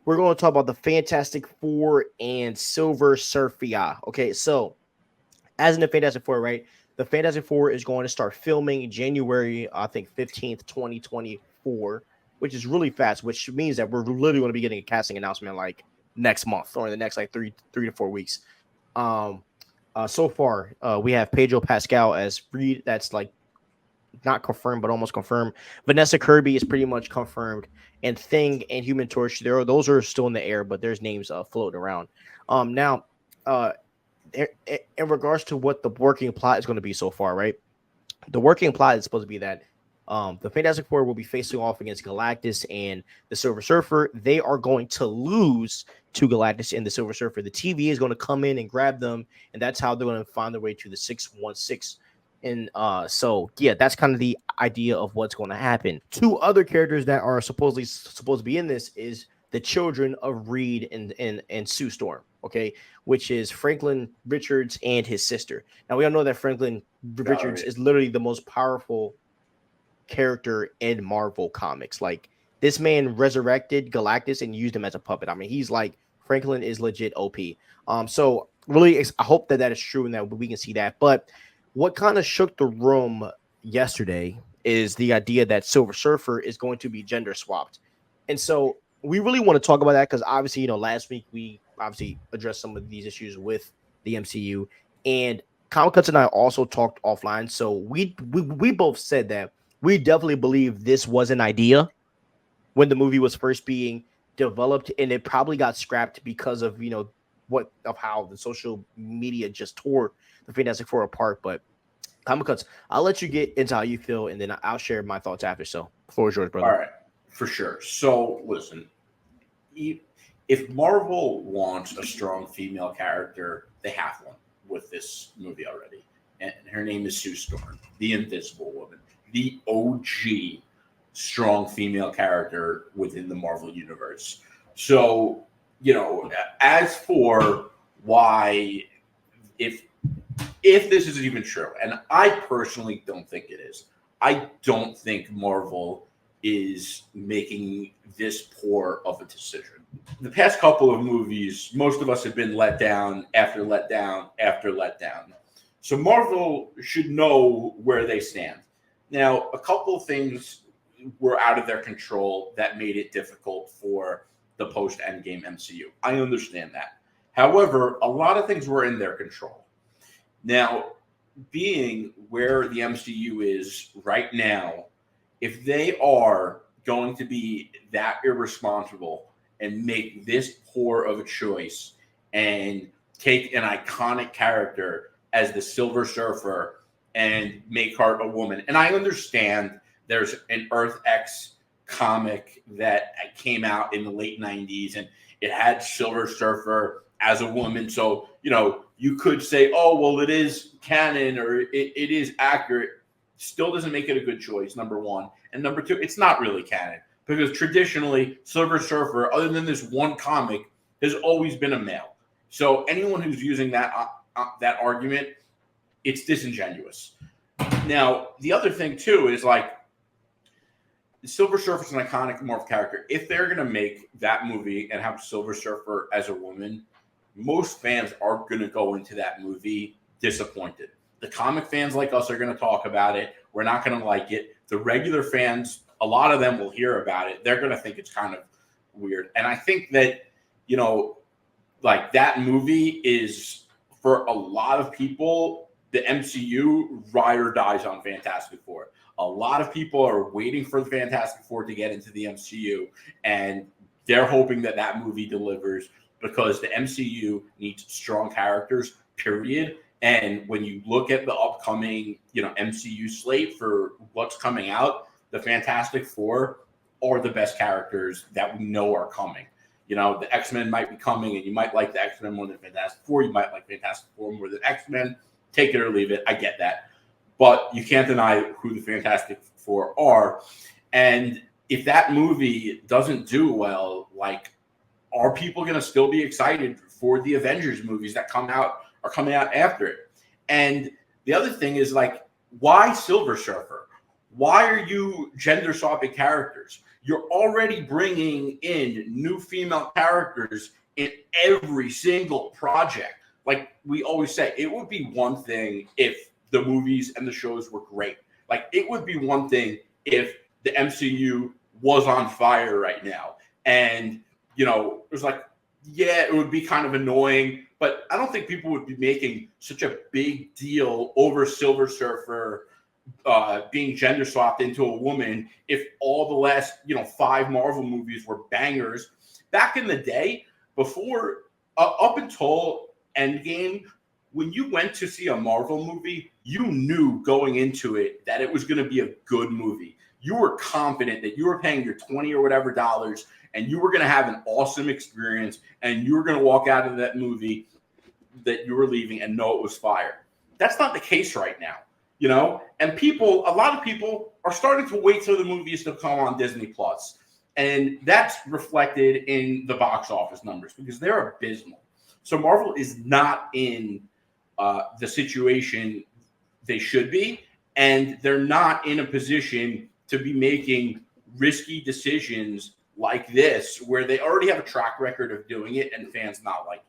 we're going to talk about the Fantastic Four and Silver Surfer. Okay, so as in the Fantastic Four, right? The Fantastic Four is going to start filming January, I think, 15th, 2024, which is really fast, which means that we're literally going to be getting a casting announcement like next month or in the next like three to 4 weeks. Um, so far, we have Pedro Pascal as Reed. That's like not confirmed, but almost confirmed. Vanessa Kirby is pretty much confirmed, and Thing and Human Torch, those are still in the air, but there's names floating around. Now, uh, in regards to what the working plot is going to be so far, right? The working plot is supposed to be that the Fantastic Four will be facing off against Galactus and the Silver Surfer. They are going to lose to Galactus and the Silver Surfer. The TV is going to come in and grab them, and that's how they're going to find their way to the 616. And so yeah, that's kind of the idea of what's going to happen. Two other characters that are supposedly supposed to be in this is the children of Reed and Sue Storm, okay, which is Franklin Richards and his sister. Now we all know that Franklin Richards is literally the most powerful character in Marvel comics. Like this man resurrected Galactus and used him as a puppet. I mean, he's like Franklin is legit OP. So really, I hope that is true and that we can see that. But what kind of shook the room yesterday is the idea that Silver Surfer is going to be gender swapped, and so we really want to talk about that because obviously, last week we obviously addressed some of these issues with the MCU, and Comic Cuts and I also talked offline. So we both said that we definitely believe this was an idea when the movie was first being developed, and it probably got scrapped because of how the social media just tore the Fantastic Four apart. But Comic Cuts, I'll let you get into how you feel, and then I'll share my thoughts after. So, the floor is yours, brother. All right, for sure. So, listen, if Marvel wants a strong female character, they have one with this movie already. And her name is Sue Storm, the Invisible Woman, the OG strong female character within the Marvel Universe. So, as for why, if this is even true, and I personally don't think it is, I don't think Marvel is making this poor of a decision. The past couple of movies, most of us have been let down after letdown after letdown. So Marvel should know where they stand. Now, a couple of things were out of their control that made it difficult for the post-Endgame MCU. I understand that. However, a lot of things were in their control. Now, being where the MCU is right now, if they are going to be that irresponsible and make this poor of a choice and take an iconic character as the Silver Surfer and make her a woman. And I understand there's an Earth X comic that came out in the late 90s and it had Silver Surfer as a woman. So, you could say, oh, well, it is canon or it is accurate. Still doesn't make it a good choice, number one. And number two, it's not really canon because traditionally Silver Surfer, other than this one comic, has always been a male. So anyone who's using that argument, it's disingenuous. Now, the other thing, too, is like Silver Surfer is an iconic Marvel character. If they're going to make that movie and have Silver Surfer as a woman, most fans are going to go into that movie disappointed. The comic fans like us are going to talk about it. We're not going to like it. The regular fans, a lot of them will hear about it. They're going to think it's kind of weird. And I think that, like that movie is, for a lot of people, the MCU ride or dies on Fantastic Four. A lot of people are waiting for the Fantastic Four to get into the MCU, and they're hoping that that movie delivers because the MCU needs strong characters, period. And when you look at the upcoming, MCU slate for what's coming out, the Fantastic Four are the best characters that we know are coming. The X-Men might be coming, and you might like the X-Men more than Fantastic Four. You might like Fantastic Four more than X-Men. Take it or leave it. I get that. But you can't deny who the Fantastic Four are. And if that movie doesn't do well, like, are people going to still be excited for the Avengers movies that are coming out after it? And the other thing is, like, why Silver Surfer? Why are you gender swapping characters? You're already bringing in new female characters in every single project. Like we always say, it would be one thing if the movies and the shows were great. Like it would be one thing if the MCU was on fire right now. And, you know, it was like, yeah, it would be kind of annoying, but I don't think people would be making such a big deal over Silver Surfer being gender swapped into a woman if all the last, 5 Marvel movies were bangers. Back in the day, before, up until Endgame, when you went to see a Marvel movie, you knew going into it that it was going to be a good movie. You were confident that you were paying your 20 or whatever dollars and you were going to have an awesome experience and you were going to walk out of that movie that you were leaving and know it was fire. That's not the case right now, and a lot of people are starting to wait till the movies to come on Disney Plus. And that's reflected in the box office numbers because they're abysmal. So Marvel is not in the situation they should be, and they're not in a position to be making risky decisions like this, where they already have a track record of doing it and fans not liking